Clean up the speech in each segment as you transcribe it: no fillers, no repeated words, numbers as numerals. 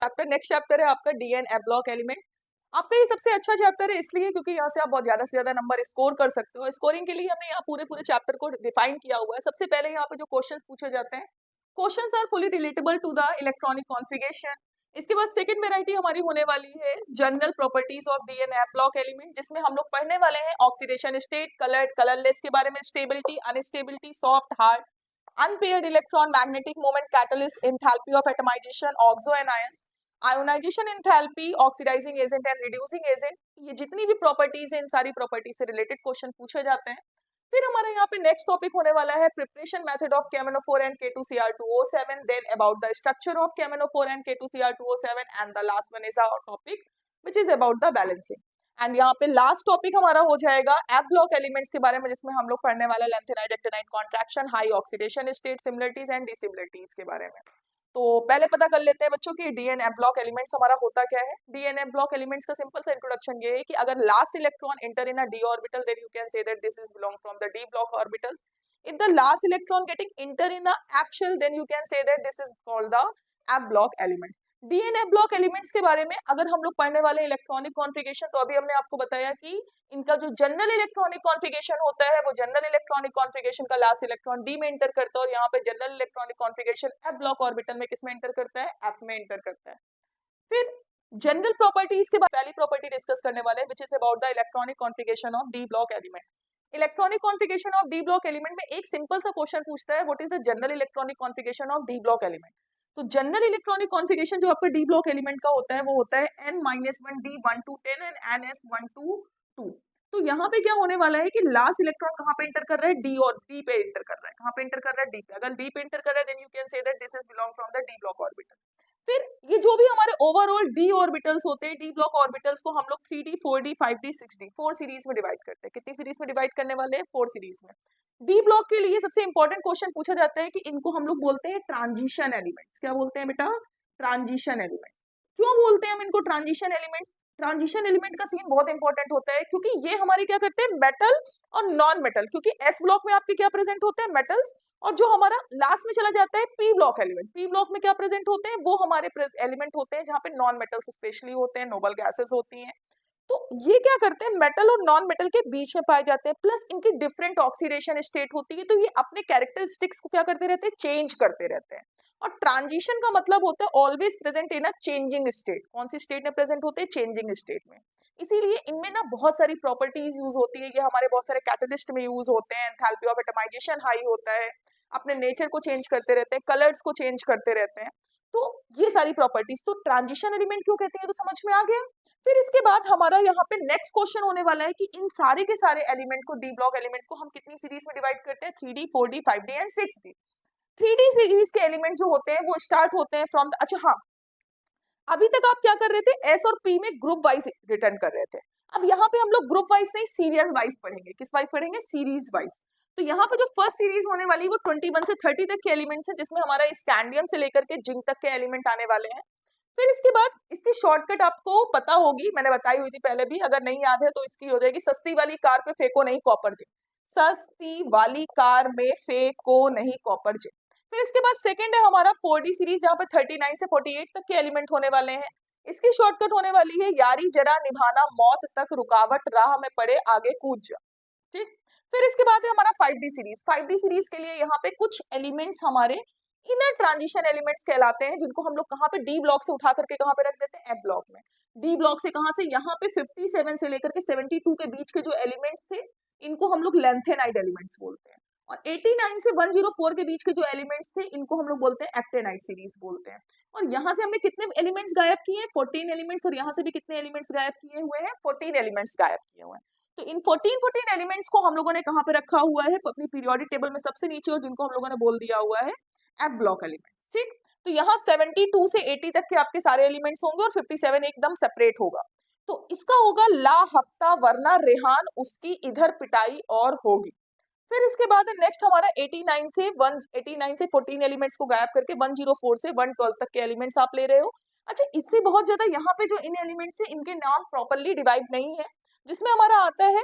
Chapter next chapter है आपका DN f block element. आपका ये सबसे अच्छा चैप्टर है इसलिए क्योंकि यहाँ से आप बहुत ज्यादा से ज्यादा नंबर स्कोर कर सकते हो। स्कोरिंग के लिए हमने यहाँ पूरे पूरे चैप्टर को डिफाइन किया हुआ है। सबसे पहले यहाँ पे जो क्वेश्चंस पूछे जाते हैं, questions are fully relatable to the electronic configuration. इसके बाद सेकंड वेराइटी हमारी होने वाली है general properties of d and f block element, जिसमें हम लोग पढ़ने वाले हैं ऑक्सीडेशन स्टेट, कलर्ड, कलरलेस के बारे में, stability, unstability, soft, hard, unpaired electron, magnetic moment, catalyst, enthalpy of atomization, oxo and ions, ionization enthalpy, oxidizing agent and reducing agent। ये जितनी भी प्रॉपर्टीज है इन सारी प्रॉपर्टीज से रिलेटेड क्वेश्चन पूछे जाते हैं। फिर हमारे यहाँ पे नेक्स्ट टॉपिक होने वाला है preparation method of KMnO4 and K2Cr2O7, then about the structure of KMnO4 and K2Cr2O7 and the last one is our topic which is about the balancing. And यहाँ पे लास्ट टॉपिक हमारा हो जाएगा app block elements के बारे में, जिसमें हम लोग पढ़ने वाला lanthanide actinide contraction, high oxidation state, similarities and dissimilarities के बारे में। तो पहले पता कर लेते हैं बच्चों की डीएन एप ब्लॉक एलिमेंट्स हमारा होता क्या है। डीएन एप ब्लॉक एलिमेंट्स का सिंपल सा इंट्रोडक्शन ये है कि अगर last electron enter in a d orbital, then you can say that this is belong from the d block orbitals. If the last electron getting enter in a f shell, then you can say that this is called the f block elements. D and f block elements के बारे में अगर हम लोग पढ़ने वाले electronic configuration, तो अभी हमने आपको बताया कि इनका जो जनरल इलेक्ट्रॉनिक कॉन्फ़िगरेशन होता है वो जनरल इलेक्ट्रॉनिक कॉन्फ़िगरेशन का लास्ट इलेक्ट्रॉन डी में एंटर करता है, और यहाँ पे general electronic configuration F block orbital में किस में एंटर करता है, एफ में एंटर करता है। फिर जनरल प्रॉपर्टीज के बाद पहली प्रॉपर्टी डिस्कस करने वाले विच is about the electronic configuration of D block element. Electronic configuration of D block element में एक सिंपल सा क्वेश्चन पूछता है, what is the general electronic configuration of D block element. तो जनरल इलेक्ट्रॉनिक कॉन्फ़िगरेशन जो आपका डी ब्लॉक एलिमेंट का होता है वो होता है n-1 d 1 to 10 and ns 1 to 2। तो यहाँ पे क्या होने वाला है कि लास्ट इलेक्ट्रॉन कहाँ पे एंटर कर रहा है, डी और डी पे एंटर कर रहा है। कहाँ पे एंटर कर रहा है, डी पे। अगर डी पे एंटर कर रहा है then you can say that this is belong from the d block orbital. फिर ये जो भी हमारे ओवरऑल डी ऑर्बिटल्स होते हैं, डी ब्लॉक ऑर्बिटल्स को हम लोग 3d 4d 5d 6d 4 series में डिवाइड करते हैं। कितनी सीरीज में डिवाइड करने वाले हैं, 4 सीरीज में। डी ब्लॉक के लिए सबसे इंपॉर्टेंट क्वेश्चन पूछा जाता है कि इनको हम लोग बोलते हैं ट्रांजिशन एलिमेंट्स। क्या बोलते हैं बेटा, ट्रांजिशन एलिमेंट्स। क्यों बोलते हैं हम इनको ट्रांजिशन एलिमेंट्स? ट्रांजिशन एलिमेंट का सीन बहुत इंपॉर्टेंट होता है क्योंकि ये हमारे क्या करते हैं, मेटल और नॉन मेटल। क्योंकि एस ब्लॉक में आपके क्या प्रेजेंट होते हैं, मेटल्स, और जो हमारा लास्ट में चला जाता है P block element, P block में क्या प्रेजेंट होते हैं, वो हमारे एलिमेंट होते हैं जहाँ पे नॉन मेटल्स स्पेशली होते हैं, नोबल गैसेस होती हैं। तो ये क्या करते हैं, मेटल और नॉन मेटल के बीच में पाए जाते हैं, प्लस इनकी डिफरेंट ऑक्सीडेशन स्टेट होती है। तो ये अपने कैरेक्टरिस्टिक्स को क्या करते रहते हैं, चेंज करते रहते हैं। और ट्रांजिशन का मतलब होता है always present in a changing state. कौन सी स्टेट में प्रेजेंट होते हैं, चेंजिंग स्टेट में। इसीलिए इनमें ना बहुत सारी प्रॉपर्टीज यूज होती है। ये हमारे बहुत सारे कैटलिस्ट में यूज होते हैं। एंथैल्पी ऑफ एटमाइजेशन हाई होता है, अपने नेचर को चेंज करते रहते हैं, कलर्स को चेंज करते रहते हैं। तो ये सारी प्रॉपर्टीज, तो ट्रांजिशन एलिमेंट क्यों कहते हैं तो समझ में आ गया। फिर इसके बाद हमारा यहाँ पे नेक्स्ट क्वेश्चन होने वाला है कि इन सारे के सारे एलिमेंट को, डी ब्लॉक एलिमेंट को हम कितनी सीरीज में डिवाइड करते हैं, 3d 4d 5d and 6d। 3d series के एलिमेंट जो होते हैं वो स्टार्ट होते हैं फ्रॉम अच्छा हाँ, अभी तक आप क्या कर रहे थे, एस और पी में ग्रुप वाइज रिटर्न कर रहे थे। अब यहाँ पे हम लोग ग्रुप वाइज नहीं, सीरियल वाइज पढ़ेंगे। किस वाइज पढ़ेंगे, सीरीज वाइज। तो यहाँ पे जो फर्स्ट सीरीज होने वाली है वो 21 से 30 तक के एलिमेंट्स है, जिसमें हमारा स्कैंडियम से लेकर के जिंक तक के एलिमेंट आने वाले हैं। फिर इसके बाद इसकी शॉर्टकट आपको पता होगी, मैंने बताई हुई थी पहले भी, अगर नहीं याद है तो इसकी हो जाएगी, सस्ती वाली कार पे फेंको नहीं कॉपर जिंक। सस्ती वाली कार में फेंको नहीं कॉपर जिंक। फिर इसके बाद सेकंड है हमारा 4D सीरीज, जहाँ पे 39 से 48 तक के एलिमेंट होने वाले हैं। इसकी शॉर्टकट होने वाली है यारी जरा निभाना मौत तक, रुकावट राह में पड़े आगे कूद जा। ठीक। फिर इसके बाद है हमारा 5D सीरीज। 5D सीरीज के लिए यहाँ पे कुछ एलिमेंट्स हमारे इनर ट्रांजिशन एलिमेंट्स कहलाते हैं, जिनको हम लोग कहाँ पे, डी ब्लॉक से उठा करके कहाँ पे रख देते हैं, एफ ब्लॉक में। डी ब्लॉक से कहाँ से, यहाँ पे 57 से लेकर के 72 के बीच के जो एलिमेंट्स थे इनको हम लोग लेंथेनाइड एलिमेंट्स बोलते हैं। और 89 से 104 के बीच के जो एलिमेंट्स थे इनको हम लोग बोलते हैं एक्टेनाइड सीरीज बोलते हैं। और यहाँ से हमने कितने एलिमेंट्स गायब किए हैं, 14 एलिमेंट्स, और यहाँ से भी कितने एलिमेंट्स गायब किए हुए हैं, 14 एलिमेंट्स गायब किए हुए हैं। तो इन 14 एलिमेंट्स को हम लोगों ने कहाँ पे रखा हुआ है, अपनी पीरियोडिक टेबल में सबसे नीचे, और जिनको हम लोगों ने बोल दिया हुआ है एफ ब्लॉक एलिमेंट्स। ठीक। तो यहाँ 72 से 80 तक के आपके सारे एलिमेंट्स होंगे, और 57 एकदम सेपरेट होगा। तो इसका होगा ला हफ्ता वरना रेहान उसकी इधर पिटाई और होगी। फिर इसके बाद नेक्स्ट हमारा 89 से 14 एलिमेंट्स को गायब करके 104 से 112 तक के एलिमेंट्स आप ले रहे हो। अच्छा, इससे बहुत ज्यादा यहाँ पे जो इन एलिमेंट्स है इनके नाम प्रॉपर्ली डिवाइड नहीं है, जिसमें हमारा आता है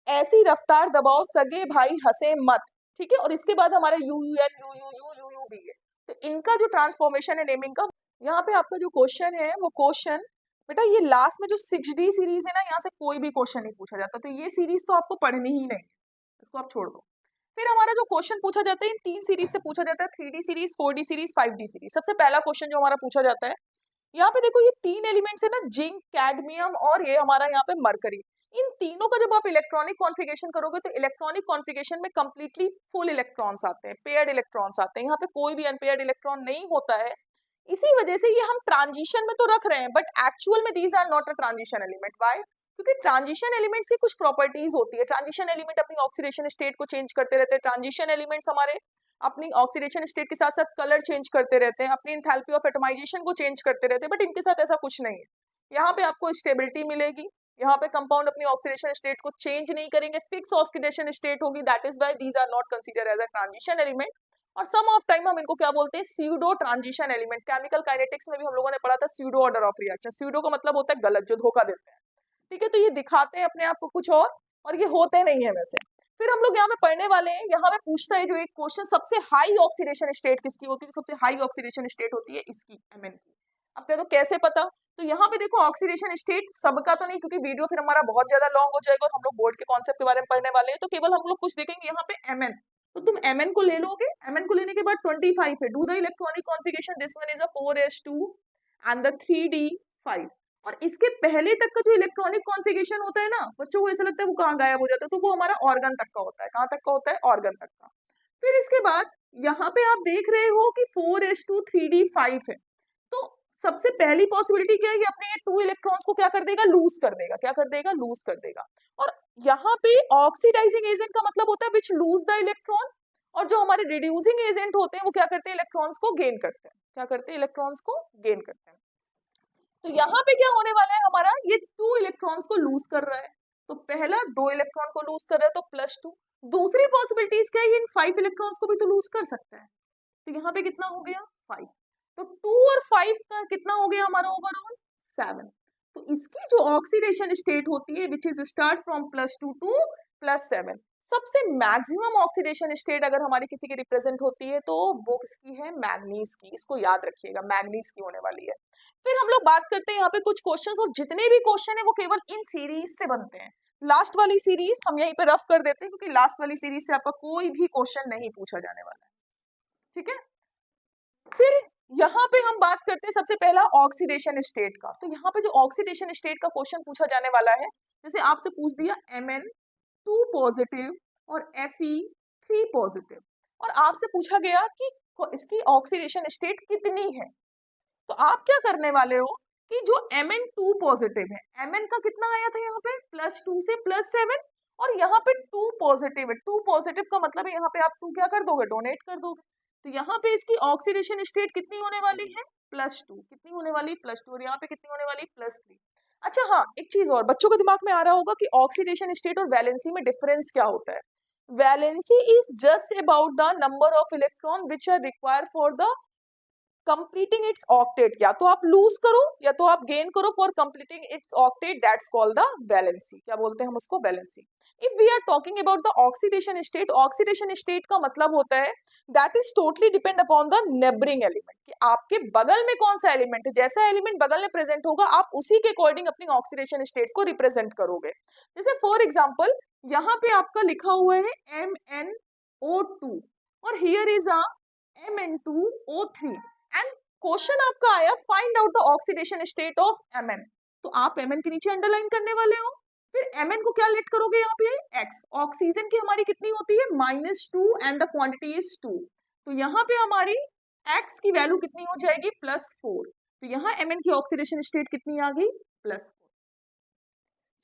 ऐसी रफ्तार दबाओ सगे भाई हंसे मत। ठीक है। और इसके बाद हमारा U U N U U U U U भी है। तो इनका जो ट्रांसफॉर्मेशन है नेमिंग का यहाँ पे आपका जो क्वेश्चन है वो क्वेश्चन, बेटा ये लास्ट में जो 6D सीरीज है ना, यहाँ से कोई भी क्वेश्चन नहीं पूछा जाता, तो ये सीरीज तो आपको पढ़नी ही नहीं है, इसको आप छोड़ दो। फिर हमारा जो क्वेश्चन पूछा जाता है इन 3 सीरीज से पूछा जाता है, 3D series, 4D series, 5D series. सबसे पहला क्वेश्चन जो हमारा पूछा जाता है, यहाँ पे देखो ये 3 एलिमेंट्स है ना, जिंक, कैडमियम और ये हमारा यहाँ पे मरकरी। इन तीनों का जब आप इलेक्ट्रॉनिक कॉन्फ़िगरेशन करोगे तो इलेक्ट्रॉनिक कॉन्फ़िगरेशन में कंप्लीटली फुल इलेक्ट्रॉन्स आते हैं, पेयर्ड इलेक्ट्रॉन्स आते हैं, यहाँ पे कोई भी अनपेयर्ड इलेक्ट्रॉन नहीं होता है। इसी वजह से ये हम ट्रांजिशन में तो रख रहे हैं, बट एक्चुअल में these are not a transition element. Why? क्योंकि ट्रांजिशन एलिमेंट्स की कुछ प्रॉपर्टीज होती है। ट्रांजिशन एलिमेंट अपनी ऑक्सीडेशन स्टेट को चेंज करते रहते हैं। ट्रांजिशन एलिमेंट्स हमारे अपनी ऑक्सीडेशन स्टेट के साथ साथ कलर चेंज करते रहते हैं, अपनी एंथैल्पी ऑफ एटमाइजेशन को चेंज करते रहते हैं, बट इनके साथ ऐसा कुछ नहीं है। यहाँ पे आपको स्टेबिलिटी मिलेगी, यहाँ पे कंपाउंड अपनी ऑक्सीडेशन स्टेट को चेंज नहीं करेंगे, फिक्स ऑक्सीडेशन स्टेट होगी, that is why these are not consider as a transition element. और सम ऑफ टाइम हम इनको क्या बोलते हैं, pseudo transition element. Chemical kinetics में भी हम लोगों ने पढ़ा था pseudo order of reaction. Pseudo का मतलब होता है गलत, जो धोखा देते हैं, ठीक है। तो ये दिखाते हैं अपने आप को कुछ और ये होते नहीं है वैसे। फिर हम लोग यहाँ पे पढ़ने वाले हैं, यहाँ पे पूछता है जो एक क्वेश्चन, सबसे हाई ऑक्सीडेशन स्टेट किसकी होती है? सबसे हाई ऑक्सीडेशन स्टेट होती है इसकी, Mn की। अब कह दो कैसे पता? तो यहाँ पे देखो ऑक्सीडेशन स्टेट सबका तो नहीं, क्योंकि वीडियो फिर हमारा बहुत ज्यादा लॉन्ग हो जाएगा और हम लोग बोर्ड के कॉन्सेप्ट के बारे में पढ़ने वाले हैं, तो केवल हम लोग कुछ देखेंगे यहाँ पे Mn। तो तुम Mn को ले लोगे, Mn को लेने के बाद 25 है, do the electronic configuration, this one is a 4s2 and the 3d5। और इसके पहले तक का जो इलेक्ट्रॉनिक कॉन्फ़िगरेशन होता है ना, बच्चों को ऐसा लगता है वो कहाँ गायब हो जाता है, तो वो हमारा ऑर्गन तक का होता है। कहाँ तक का होता है? ऑर्गन तक का। फिर इसके बाद यहाँ पे आप देख रहे हो कि 4s2 3d5 है, तो सबसे पहली पॉसिबिलिटी क्या है कि अपने ये 2 इलेक्ट्रॉन्स को क्या कर देगा? लूज कर देगा। क्या कर देगा? लूज कर देगा। और यहाँ पे ऑक्सीडाइजिंग एजेंट का मतलब होता है विच लूज द इलेक्ट्रॉन, और जो हमारे रिड्यूसिंग एजेंट होते हैं वो क्या करते हैं? इलेक्ट्रॉन्स को गेन करते हैं। क्या करते हैं? इलेक्ट्रॉन्स को गेन करते हैं। तो यहाँ पे क्या होने वाला है हमारा, ये 2 इलेक्ट्रॉन्स को लूज कर रहा है, तो पहला 2 इलेक्ट्रॉन को लूज कर रहा है तो +2। दूसरी पॉसिबिलिटीज क्या है, इन 5 इलेक्ट्रॉन्स को भी तो लूज कर सकता है, तो यहाँ पे कितना हो गया? 5। तो 2 और 5 का कितना हो गया हमारा ओवरऑल? 7। तो इसकी जो ऑक्सीडेशन स्टेट होती है which is start from +2 to +7, सबसे मैक्सिमम ऑक्सीडेशन स्टेट अगर हमारी किसी की रिप्रेजेंट होती है तो वो किसकी है? मैग्नीज की। इसको याद रखिएगा, मैग्नीज की होने वाली है। फिर हम लोग बात करते हैं यहाँ पे कुछ क्वेश्चंस, और जितने भी क्वेश्चन है वो केवल इन सीरीज से बनते हैं। लास्ट वाली सीरीज हम यहीं पे रफ कर देते हैं, क्योंकि लास्ट वाली सीरीज से आपका कोई भी क्वेश्चन नहीं पूछा जाने वाला है, ठीक है। फिर यहाँ पे हम बात करते हैं सबसे पहला ऑक्सीडेशन स्टेट का। तो यहाँ पे जो ऑक्सीडेशन स्टेट का क्वेश्चन पूछा जाने वाला है, जैसे आपसे पूछ दिया Mn2 पॉजिटिव और Fe3 पॉजिटिव, और आपसे पूछा गया कि इसकी ऑक्सीडेशन स्टेट कितनी है, तो आप क्या करने वाले हो कि जो Mn2 पॉजिटिव है, Mn का कितना आया था यहाँ पे? +2 से +7, और यहाँ पे 2 पॉजिटिव है। 2 पॉजिटिव का मतलब है यहाँ पे आप 2 क्या कर दोगे? डोनेट कर दोगे। तो यहाँ पे इसकी ऑक्सीडेशन स्टेट कितनी होने वाली है? +2। कितनी होने वाली? +2। और यहाँ पे कितनी होने वाली? +3। अच्छा हाँ, एक चीज और बच्चों के दिमाग में आ रहा होगा कि ऑक्सीडेशन स्टेट और वैलेंसी में डिफरेंस क्या होता है। Valency is just about the number of electron which are required for the completing its octet. या तो आप लूज करो या तो आप गेन करो for completing its octet, that's called the valency. क्या बोलते हैं हम उसको? Valency. If we are talking about the oxidation state, oxidation state का मतलब होता है that is totally depend upon the neighbouring element, कि आपके बगल में कौन सा एलिमेंट है, जैसा एलिमेंट बगल में प्रेजेंट होगा आप उसी के अकॉर्डिंग अपनी ऑक्सीडेशन स्टेट को रिप्रेजेंट करोगे। जैसे फॉर एग्जाम्पल यहाँ पे आपका लिखा हुआ है MnO2 और here is a Mn2O3, and question आपका आया find out the oxidation state of Mn, तो आप Mn के नीचे अंडरलाइन करने वाले हो। फिर Mn को क्या लेट करोगे यहाँ पे? X। ऑक्सीजन की हमारी कितनी होती है? -2 एंड द क्वांटिटी इज 2, तो यहाँ पे हमारी X की वैल्यू कितनी हो जाएगी? +4। तो यहाँ Mn की ऑक्सीडेशन स्टेट कितनी आ गई? +4।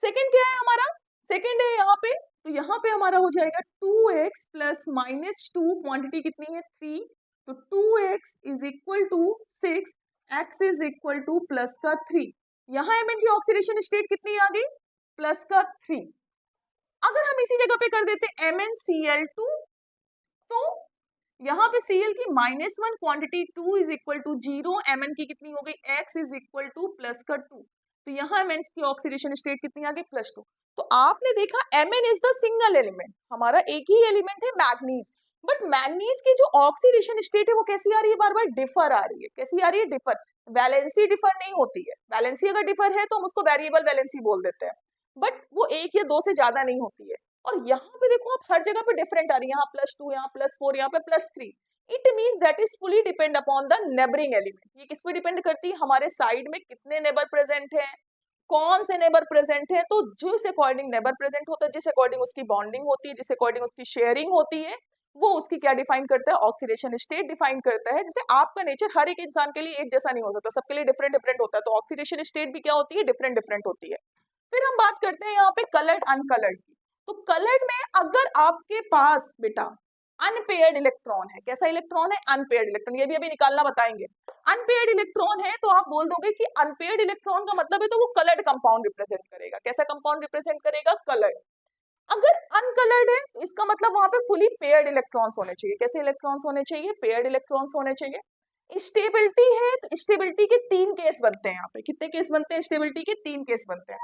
सेकेंड क्या है हमारा? सेकेंड है यहाँ पे, तो यहाँ पे हमारा हो जाएगा 2x प्लस -2, क्वांटिटी कितनी है? 3, तो 2x is equal to 6, x is equal to plus का 3। यहाँ Mn की ऑक्सीडेशन स्टेट कितनी आ गई? प्लस का 3। अगर हम इसी जगह पे कर देते MnCl2, तो यहाँ पे Cl की -1 quantity 2 is equal to 0, Mn की कितनी हो गई? x is equal to plus का 2, तो यहाँ Mn की ऑक्सीडेशन स्टेट कितनी आ गई? +2। तो आपने देखा Mn is the single element, हमारा एक ही एलिमेंट है मैग्नीज, बट मैंगनीज की जो ऑक्सीडेशन स्टेट है वो कैसी आ रही है, बार बार डिफर आ रही है। कैसी आ रही है, डिफर। वैलेंसी डिफर नहीं होती है, वैलेंसी अगर डिफर है तो हम उसको वेरिएबल वैलेंसी बोल देते हैं, बट वो एक या दो से ज्यादा नहीं होती है। और यहाँ पे देखो आप हर जगह पे डिफरेंट आ रही है, यहाँ +2, यहाँ +4, यहाँ पे +3। It means that is fully depend upon the neighbouring element. ये किस पे डिपेंड करती है, हमारे साइड में कितने नेबर प्रेजेंट है, कौन से नेबर प्रेजेंट है। तो जिस अकॉर्डिंग नेबर प्रेजेंट होता है, जिस अकॉर्डिंग उसकी बॉन्डिंग होती है, जिस अकॉर्डिंग उसकी शेयरिंग होती है, वो उसकी क्या डिफाइन करता है, ऑक्सीडेशन स्टेट डिफाइन करता है। जैसे आपका नेचर हर एक इंसान के लिए एक जैसा नहीं हो सकता, सबके लिए डिफरेंट डिफरेंट होता है, तो ऑक्सीडेशन स्टेट भी क्या होती है, डिफरेंट डिफरेंट होती है। फिर हम बात करते हैं यहाँ पे कलर्ड अनकलर्ड की। तो कलर्ड में अगर आपके पास बेटा अनपेयर्ड इलेक्ट्रॉन है, कैसा इलेक्ट्रॉन है, अनपेयर्ड इलेक्ट्रॉन, ये भी अभी निकालना बताएंगे। अनपेयर्ड इलेक्ट्रॉन है तो आप बोल दोगे कि अनपेयर्ड इलेक्ट्रॉन का मतलब है तो वो कलर्ड कंपाउंड रिप्रेजेंट करेगा। कैसा कंपाउंड रिप्रेजेंट करेगा, कलर्ड। अगर अनकलर्ड है तो इसका मतलब वहां पे फुली पेयर्ड इलेक्ट्रॉन्स होने चाहिए। कैसे इलेक्ट्रॉन्स होने चाहिए, पेयर्ड इलेक्ट्रॉन्स होने चाहिए। स्टेबिलिटी है तो स्टेबिलिटी के 3 केस बनते हैं। यहाँ पे कितने केस बनते हैं, स्टेबिलिटी के 3 केस बनते हैं।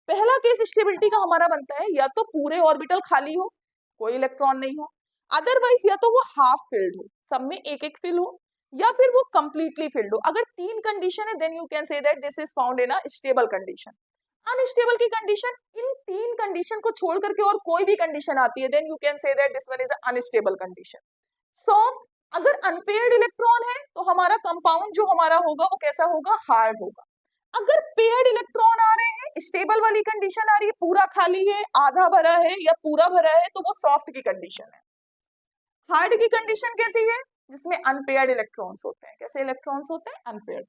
पहला केस स्टेबिलिटी का हमारा बनता है या तो पूरे ऑर्बिटल खाली हो, कोई इलेक्ट्रॉन नहीं हो, अदरवाइज या तो वो हाफ फिल्ड हो, सब में एक एक फिल हो, या फिर वो कंप्लीटली फिल्ड हो। अगर 3 कंडीशन है then you can say that this is found in a stable condition. Unstable की कंडीशन, इन 3 कंडीशन को छोड़ करके और कोई भी कंडीशन आती है then you can say that this one is unstable condition. Soft, अगर अनपेयर्ड इलेक्ट्रॉन है तो हमारा कंपाउंड जो हमारा होगा वो कैसा होगा, हार्ड होगा। अगर पेयर्ड इलेक्ट्रॉन आ रहे हैं, स्टेबल वाली कंडीशन आ रही है, पूरा खाली है, आधा भरा है या पूरा भरा है, तो वो सॉफ्ट की कंडीशन है। हार्ड की कंडीशन कैसी है, जिसमें अनपेयर्ड इलेक्ट्रॉन्स होते हैं। कैसे इलेक्ट्रॉन्स होते हैं, अनपेयर्ड।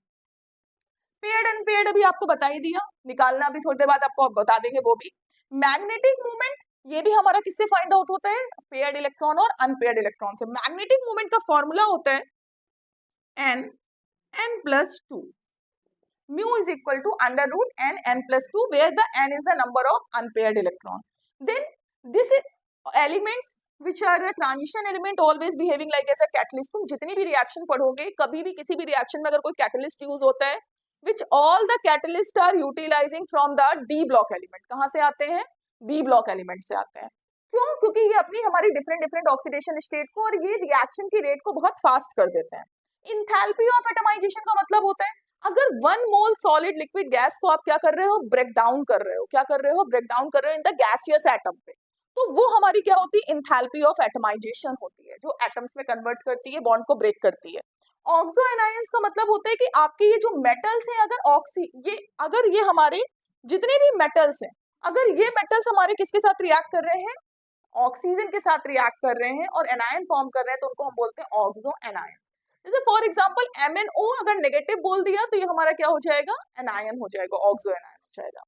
पेयर्ड अनपेयर्ड अभी आपको बता ही दिया, निकालना भी थोड़ी देर बाद आपको बता देंगे वो भी। मैग्नेटिक मूवमेंट, ये भी हमारा किससे फाइंड आउट होता है, पेयर्ड इलेक्ट्रॉन और अनपेयर्ड इलेक्ट्रॉन से। मैग्नेटिक मूवमेंट का फॉर्मूला होता है n+2 mu is equal to √n+2 where the n is the number of unpaired electron. Then this is elements which are the transition element always behaving like as a catalyst. तुम जितनी भी reaction पढ़ोगे, कभी भी किसी भी reaction में अगर कोई कैटलिस्ट यूज होता है, which all the catalysts are utilizing from the D block element. कहाँ से आते हैं, D block element से आते हैं। क्यों, क्योंकि ये अपनी हमारी डिफरेंट डिफरेंट ऑक्सीडेशन स्टेट को और ये रिएक्शन की रेट को बहुत फास्ट कर देते हैं। इंथैल्पी ऑफ एटमाइजेशन का मतलब होता है अगर 1 मोल सॉलिड लिक्विड गैस को आप क्या कर रहे हो, ब्रेक डाउन कर रहे हो। क्या कर रहे हो, ब्रेक डाउन कर रहे हो इन द गैसियस एटम पे, तो वो हमारी क्या होती है, इंथैल्पी ऑफ एटमाइजेशन होती है, जो एटम्स में कन्वर्ट करती है, बॉन्ड को ब्रेक करती है। ऑक्सो एनायंस का मतलब होता है कि आपके ये जो मेटल्स हैं, अगर ये हमारे जितने भी मेटल्स हैं, अगर ये मेटल्स हमारे किसके साथ रिएक्ट कर रहे हैं, ऑक्सीजन के साथ रिएक्ट कर रहे हैं और एनायन फॉर्म कर रहे हैं, तो उनको हम बोलते हैं ऑक्सो एनायन। जैसे फॉर एग्जांपल MnO अगर नेगेटिव बोल दिया तो ये हमारा क्या हो जाएगा, एनायन हो जाएगा, ऑक्सो एनायन हो जाएगा।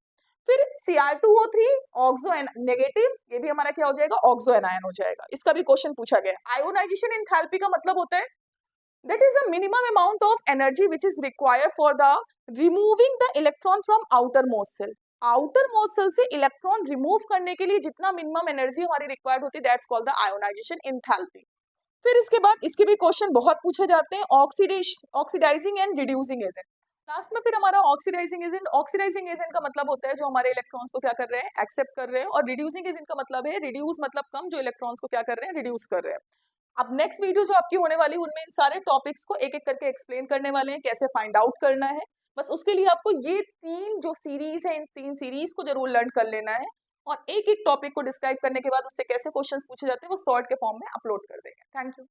फिर Cr2O3 ऑक्सो नेगेटिव, ये भी हमारा क्या हो जाएगा, ऑक्सो एनायन हो जाएगा। इसका भी क्वेश्चन पूछा गया। आयोनाइजेशन एंथैल्पी का मतलब होता है that is a minimum amount of energy which is required for the removing the electron from outermost cell. outermost cell से इलेक्ट्रॉन रिमूव करने के लिए जितना मिनिमम एनर्जी हमारी रिक्वायर्ड होती है, that's called the ionisation enthalpy. फिर इसके बाद इसके भी क्वेश्चन बहुत पूछे जाते हैं, oxidising and reducing agent. Last में फिर हमारा ऑक्सीडाइजिंग एजेंट का मतलब होता है जो हमारे इलेक्ट्रॉन्स को क्या कर रहे हैं, एक्सेप्ट कर रहे हैं, और रिड्यूसिंग एजेंट का मतलब है, रिड्यूस मतलब कम, जो इलेक्ट्रॉन्स को क्या कर रहे हैं, रिड्यूस कर रहे हैं। अब नेक्स्ट वीडियो जो आपकी होने वाली उनमें इन सारे टॉपिक्स को एक एक करके एक्सप्लेन करने वाले हैं, कैसे फाइंड आउट करना है। बस उसके लिए आपको ये 3 जो सीरीज है, इन 3 सीरीज को जरूर लर्न कर लेना है, और एक एक टॉपिक को डिस्क्राइब करने के बाद उससे कैसे क्वेश्चंस पूछे जाते हैं वो सॉर्ट के फॉर्म में अपलोड कर देंगे। Thank you.